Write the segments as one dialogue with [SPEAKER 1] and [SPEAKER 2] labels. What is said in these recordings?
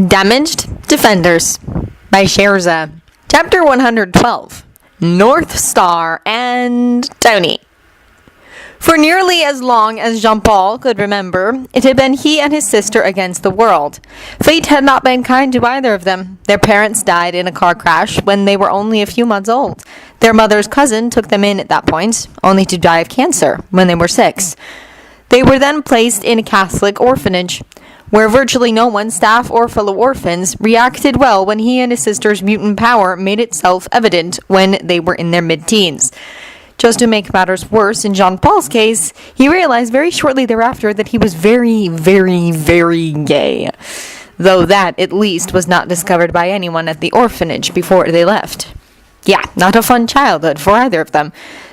[SPEAKER 1] Damaged Defenders by Sherza. Chapter 112. North Star and Tony. For nearly as long as Jean-Paul could remember, it had been he and his sister against the world. Fate had not been kind to either of them. Their parents died in a car crash when they were only a few months old. Their mother's cousin took them in at that point, only to die of cancer when they were 6. They were then placed in a Catholic orphanage, where virtually no one, staff or fellow orphans, reacted well when he and his sister's mutant power made itself evident when they were in their mid-teens. Just to make matters worse, in Jean-Paul's case, he realized very shortly thereafter that he was very, very, very gay. Though that, at least, was not discovered by anyone at the orphanage before they left. Yeah, not a fun childhood for either of them.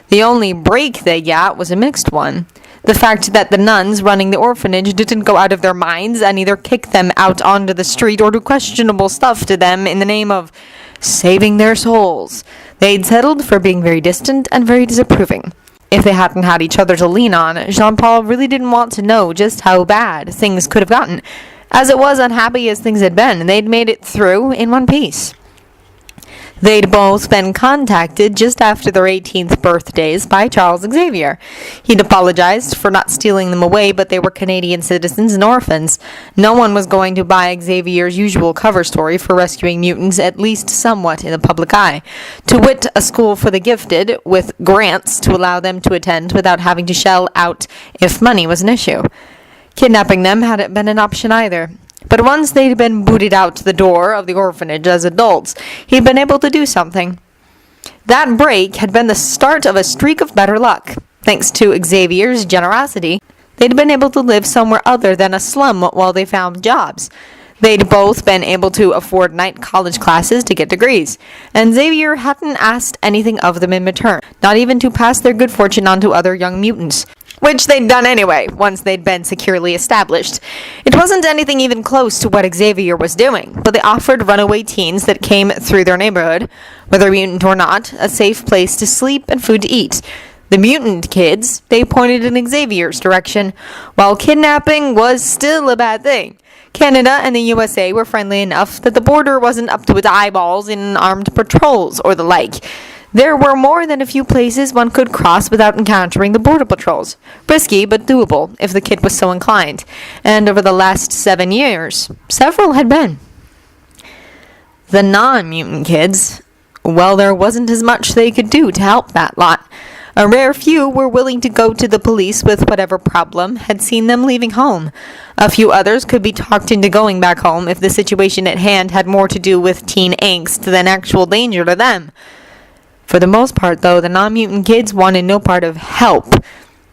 [SPEAKER 1] The only break they got was a mixed one. The fact that the nuns running the orphanage didn't go out of their minds and either kick them out onto the street or do questionable stuff to them in the name of saving their souls. They'd settled for being very distant and very disapproving. If they hadn't had each other to lean on, Jean-Paul really didn't want to know just how bad things could have gotten. As it was, unhappy as things had been, they'd made it through in one piece. They'd both been contacted just after their 18th birthdays by Charles Xavier. He'd apologized for not stealing them away, but they were Canadian citizens and orphans. No one was going to buy Xavier's usual cover story for rescuing mutants, at least somewhat in the public eye. To wit, a school for the gifted, with grants to allow them to attend without having to shell out if money was an issue. Kidnapping them hadn't been an option either. But once they'd been booted out the door of the orphanage as adults, he'd been able to do something. That break had been the start of a streak of better luck. Thanks to Xavier's generosity, they'd been able to live somewhere other than a slum while they found jobs. They'd both been able to afford night college classes to get degrees, and Xavier hadn't asked anything of them in return, not even to pass their good fortune on to other young mutants. Which they'd done anyway, once they'd been securely established. It wasn't anything even close to what Xavier was doing, but they offered runaway teens that came through their neighborhood, whether mutant or not, a safe place to sleep and food to eat. The mutant kids, they pointed in Xavier's direction, while kidnapping was still a bad thing. Canada and the USA were friendly enough that the border wasn't up to its eyeballs in armed patrols or the like. There were more than a few places one could cross without encountering the border patrols. Risky, but doable, if the kid was so inclined. And over the last 7 years, several had been. The non-mutant kids, well, there wasn't as much they could do to help that lot. A rare few were willing to go to the police with whatever problem had seen them leaving home. A few others could be talked into going back home if the situation at hand had more to do with teen angst than actual danger to them. For the most part, though, the non-mutant kids wanted no part of help,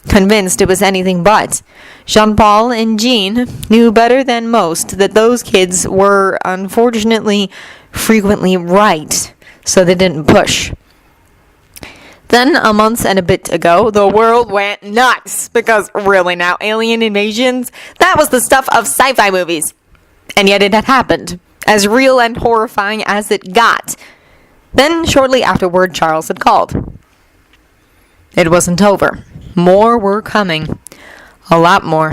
[SPEAKER 1] convinced it was anything but. Jean-Paul and Jean knew better than most that those kids were, unfortunately, frequently right, so they didn't push. Then, a month and a bit ago, the world went nuts, because really now, alien invasions, that was the stuff of sci-fi movies. And yet it had happened, as real and horrifying as it got. Then, shortly afterward, Charles had called. It wasn't over. More were coming. A lot more.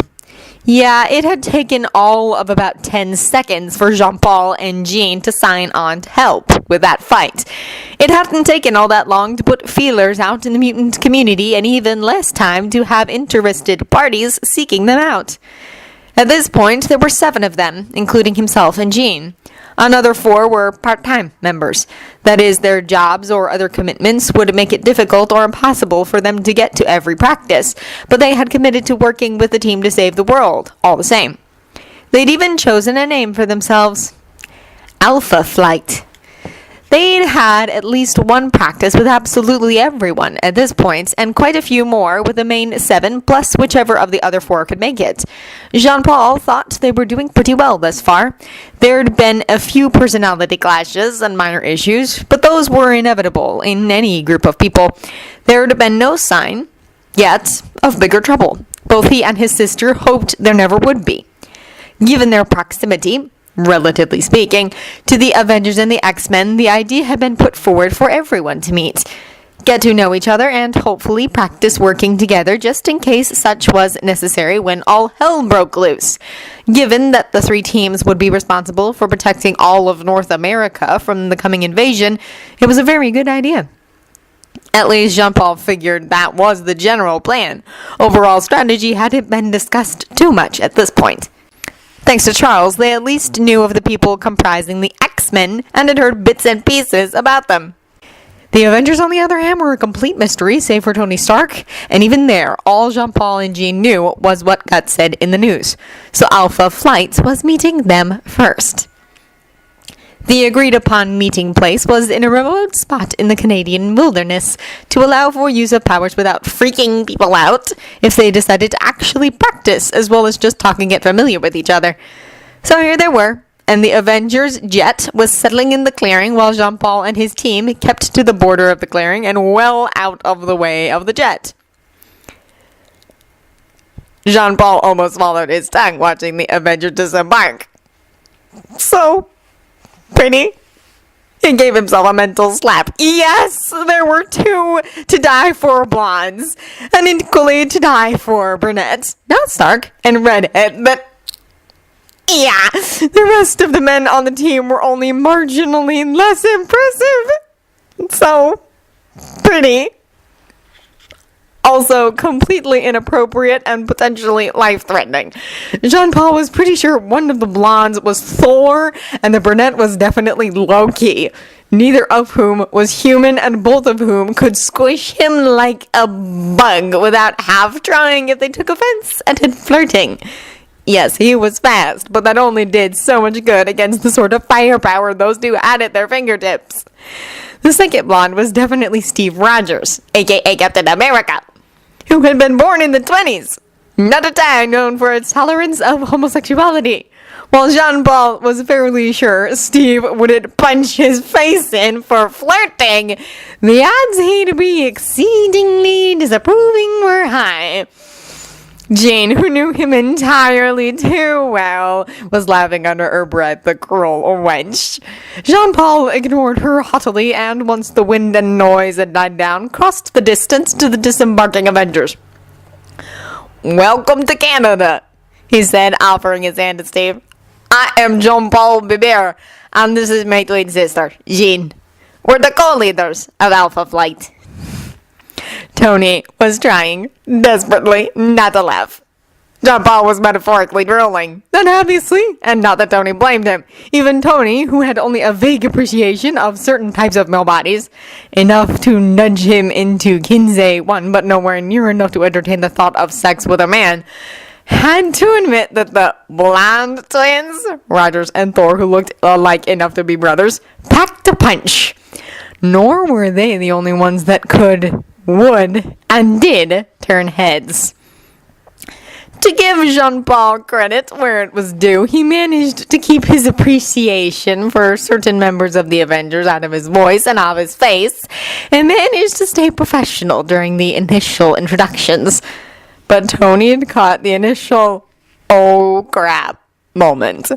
[SPEAKER 1] Yeah, it had taken all of about 10 seconds for Jean-Paul and Jean to sign on to help with that fight. It hadn't taken all that long to put feelers out in the mutant community, and even less time to have interested parties seeking them out. At this point, there were 7 of them, including himself and Jean. Another 4 were part-time members. That is, their jobs or other commitments would make it difficult or impossible for them to get to every practice, but they had committed to working with the team to save the world, all the same. They'd even chosen a name for themselves. Alpha Flight. They'd had at least one practice with absolutely everyone at this point, and quite a few more with the main 7, plus whichever of the other 4 could make it. Jean-Paul thought they were doing pretty well thus far. There'd been a few personality clashes and minor issues, but those were inevitable in any group of people. There'd been no sign, yet, of bigger trouble. Both he and his sister hoped there never would be. Given their proximity, relatively speaking, to the Avengers and the X-Men, the idea had been put forward for everyone to meet. get to know each other, and hopefully practice working together just in case such was necessary when all hell broke loose. Given that the three teams would be responsible for protecting all of North America from the coming invasion, it was a very good idea. At least Jean-Paul figured that was the general plan. Overall strategy hadn't been discussed too much at this point. Thanks to Charles, they at least knew of the people comprising the X-Men and had heard bits and pieces about them. The Avengers, on the other hand, were a complete mystery, save for Tony Stark, and even there, all Jean-Paul and Jean knew was what got said in the news. So Alpha Flight was meeting them first. The agreed-upon meeting place was in a remote spot in the Canadian wilderness to allow for use of powers without freaking people out if they decided to actually practice, as well as just talk and get familiar with each other. So here they were, and the Avengers jet was settling in the clearing while Jean-Paul and his team kept to the border of the clearing and well out of the way of the jet. Jean-Paul almost swallowed his tongue watching the Avengers disembark. So pretty. He gave himself a mental slap. Yes, there were two to die for blondes, and equally to die for brunettes. Not Stark and redhead, but yeah, the rest of the men on the team were only marginally less impressive. So pretty. Also completely inappropriate and potentially life-threatening. Jean-Paul was pretty sure one of the blondes was Thor, and the brunette was definitely Loki, neither of whom was human and both of whom could squish him like a bug without half trying if they took offense at him flirting. Yes, he was fast, but that only did so much good against the sort of firepower those two had at their fingertips. The second blonde was definitely Steve Rogers, aka Captain America, who had been born in the 20s, not a time known for its tolerance of homosexuality. While Jean-Paul was fairly sure Steve wouldn't punch his face in for flirting, the odds he'd be exceedingly disapproving were high. Jean, who knew him entirely too well, was laughing under her breath, the cruel wench. Jean-Paul ignored her haughtily, and once the wind and noise had died down, crossed the distance to the disembarking Avengers. "Welcome to Canada," he said, offering his hand to Steve. "I am Jean-Paul Bibert, and this is my twin sister, Jean. We're the co-leaders of Alpha Flight." Tony was trying desperately not to laugh. Jean-Paul was metaphorically drooling. Then obviously, and not that Tony blamed him, even Tony, who had only a vague appreciation of certain types of male bodies, enough to nudge him into Kinsey one, but nowhere near enough to entertain the thought of sex with a man, had to admit that the blonde twins, Rogers and Thor, who looked alike enough to be brothers, packed a punch. Nor were they the only ones that could, would, and did turn heads. To give Jean-Paul credit where it was due, he managed to keep his appreciation for certain members of the Avengers out of his voice and off his face, and managed to stay professional during the initial introductions. But Tony had caught the initial, "oh crap" moment.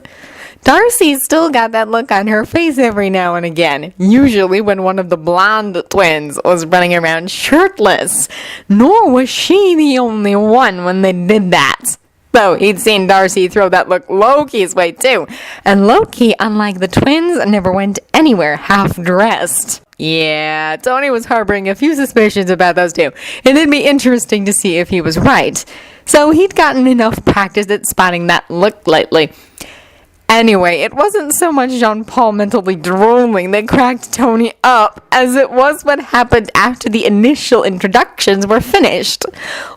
[SPEAKER 1] Darcy still got that look on her face every now and again, usually when one of the blonde twins was running around shirtless. Nor was she the only one when they did that. Though he'd seen Darcy throw that look Loki's way too, and Loki, unlike the twins, never went anywhere half-dressed. Yeah, Tony was harboring a few suspicions about those two, and it'd be interesting to see if he was right. So he'd gotten enough practice at spotting that look lately. Anyway, it wasn't so much Jean-Paul mentally drooling that cracked Tony up as it was what happened after the initial introductions were finished.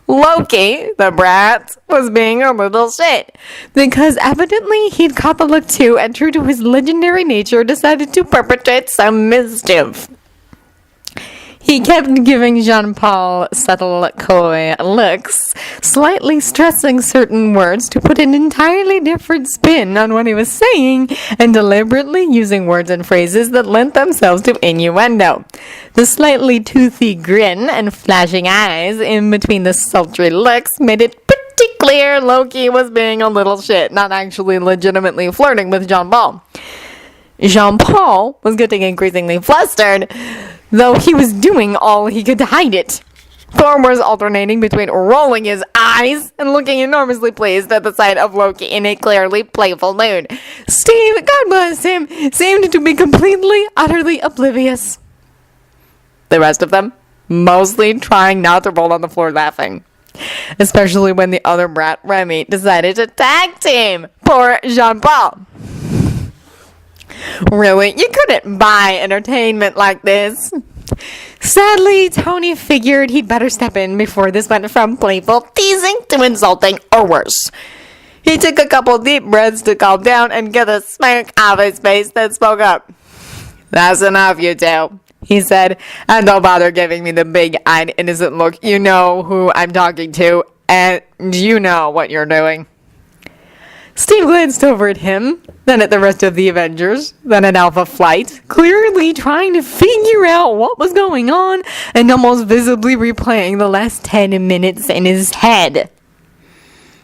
[SPEAKER 1] Loki, the brat, was being a little shit, because evidently he'd caught the look too, and true to his legendary nature, decided to perpetrate some mischief. He kept giving Jean-Paul subtle, coy looks, slightly stressing certain words to put an entirely different spin on what he was saying, and deliberately using words and phrases that lent themselves to innuendo. The slightly toothy grin and flashing eyes in between the sultry looks made it pretty clear Loki was being a little shit, not actually legitimately flirting with Jean-Paul. Jean-Paul was getting increasingly flustered, though he was doing all he could to hide it. Thor was alternating between rolling his eyes and looking enormously pleased at the sight of Loki in a clearly playful mood. Steve, God bless him, seemed to be completely, utterly oblivious. The rest of them, mostly trying not to roll on the floor laughing. Especially when the other brat, Remy, decided to tag team poor Jean-Paul. Really, you couldn't buy entertainment like this. Sadly, Tony figured he'd better step in before this went from playful teasing to insulting or worse. He took a couple deep breaths to calm down and get a smirk off his face, then spoke up. "That's enough, you two," he said, "and don't bother giving me the big-eyed, innocent look. You know who I'm talking to, and you know what you're doing." Steve glanced over at him, then at the rest of the Avengers, then at Alpha Flight, clearly trying to figure out what was going on and almost visibly replaying the last 10 minutes in his head.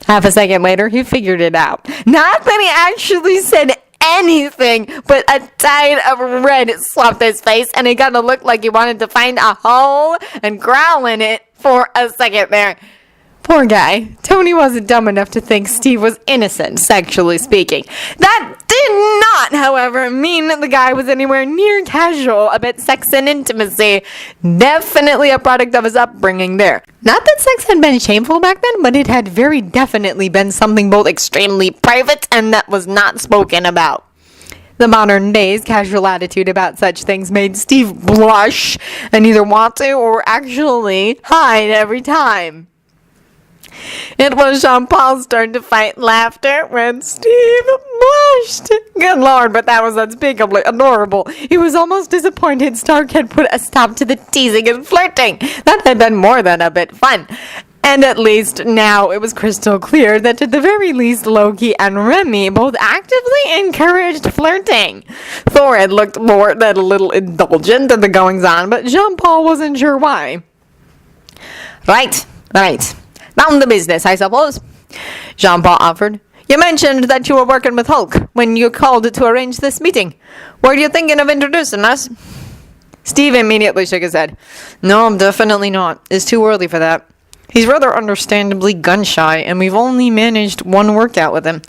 [SPEAKER 1] Half a second later, he figured it out. Not that he actually said anything, but a tide of red swamped his face, and it got to look like he wanted to find a hole and growl in it for a second there. Poor guy. Tony wasn't dumb enough to think Steve was innocent, sexually speaking. That did not, however, mean the guy was anywhere near casual about sex and intimacy. Definitely a product of his upbringing there. Not that sex had been shameful back then, but it had very definitely been something both extremely private and that was not spoken about. The modern day's casual attitude about such things made Steve blush and either want to or actually hide every time. It was Jean-Paul's turn to fight laughter when Steve blushed. Good Lord, but that was unspeakably adorable. He was almost disappointed Stark had put a stop to the teasing and flirting. That had been more than a bit fun. And at least now it was crystal clear that at the very least Loki and Remy both actively encouraged flirting. Thor had looked more than a little indulgent in the goings-on, but Jean-Paul wasn't sure why. Right. Down to business, I suppose, Jean-Paul offered. You mentioned that you were working with Hulk when you called to arrange this meeting. Were you thinking of introducing us? Steve immediately shook his head. No, definitely not. It's too early for that. He's rather understandably gun-shy, and we've only managed one workout with him.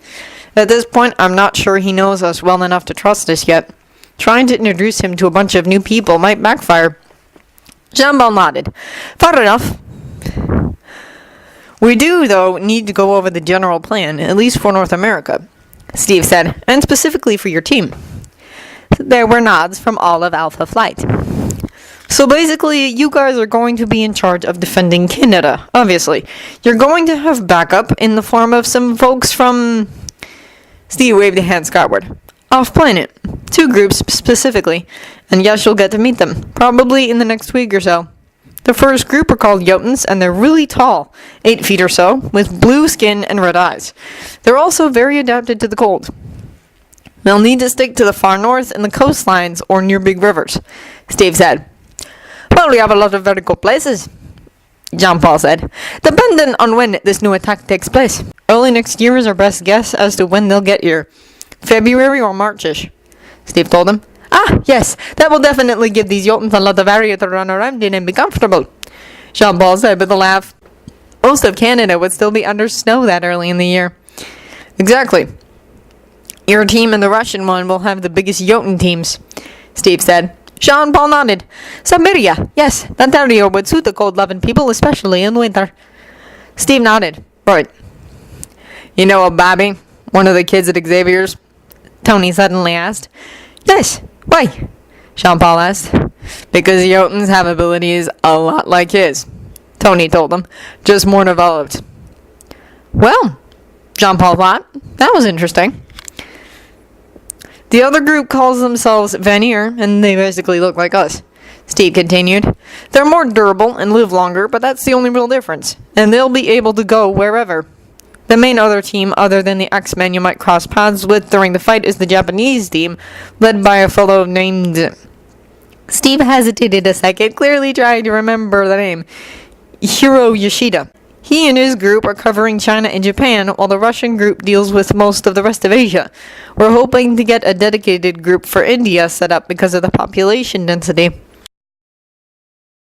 [SPEAKER 1] At this point, I'm not sure he knows us well enough to trust us yet. Trying to introduce him to a bunch of new people might backfire. Jean-Paul nodded. Fair enough. We do, though, need to go over the general plan, at least for North America, Steve said, and specifically for your team. There were nods from all of Alpha Flight. So basically, you guys are going to be in charge of defending Canada, obviously. You're going to have backup in the form of some folks from... Steve waved a hand skyward. Off-planet. 2 groups, specifically. And yes, you'll get to meet them, probably in the next week or so. The first group are called Jotuns, and they're really tall, 8 feet or so, with blue skin and red eyes. They're also very adapted to the cold. They'll need to stick to the far north and the coastlines or near big rivers, Steve said. Well, we have a lot of very good places, Jean-Paul said, depending on when this new attack takes place. Early next year is our best guess as to when they'll get here. February or March-ish, Steve told him. Ah, yes, that will definitely give these Jotuns a lot of area to run around in and be comfortable, Jean-Paul said with a laugh. Most of Canada would still be under snow that early in the year. Exactly. Your team and the Russian one will have the biggest Jotun teams, Steve said. Jean-Paul nodded. Siberia, yes, that area would suit the cold-loving people, especially in winter. Steve nodded. Right. You know a Bobby, one of the kids at Xavier's? Tony suddenly asked. Yes. Why? Jean-Paul asked. Because Jotuns have abilities a lot like his, Tony told him, just more developed. Well, Jean-Paul thought, that was interesting. The other group calls themselves Vanir, and they basically look like us, Steve continued. They're more durable and live longer, but that's the only real difference, and they'll be able to go wherever. The main other team, other than the X-Men you might cross paths with during the fight, is the Japanese team, led by a fellow named... Steve hesitated a second, clearly trying to remember the name. Hiro Yoshida. He and his group are covering China and Japan, while the Russian group deals with most of the rest of Asia. We're hoping to get a dedicated group for India set up because of the population density.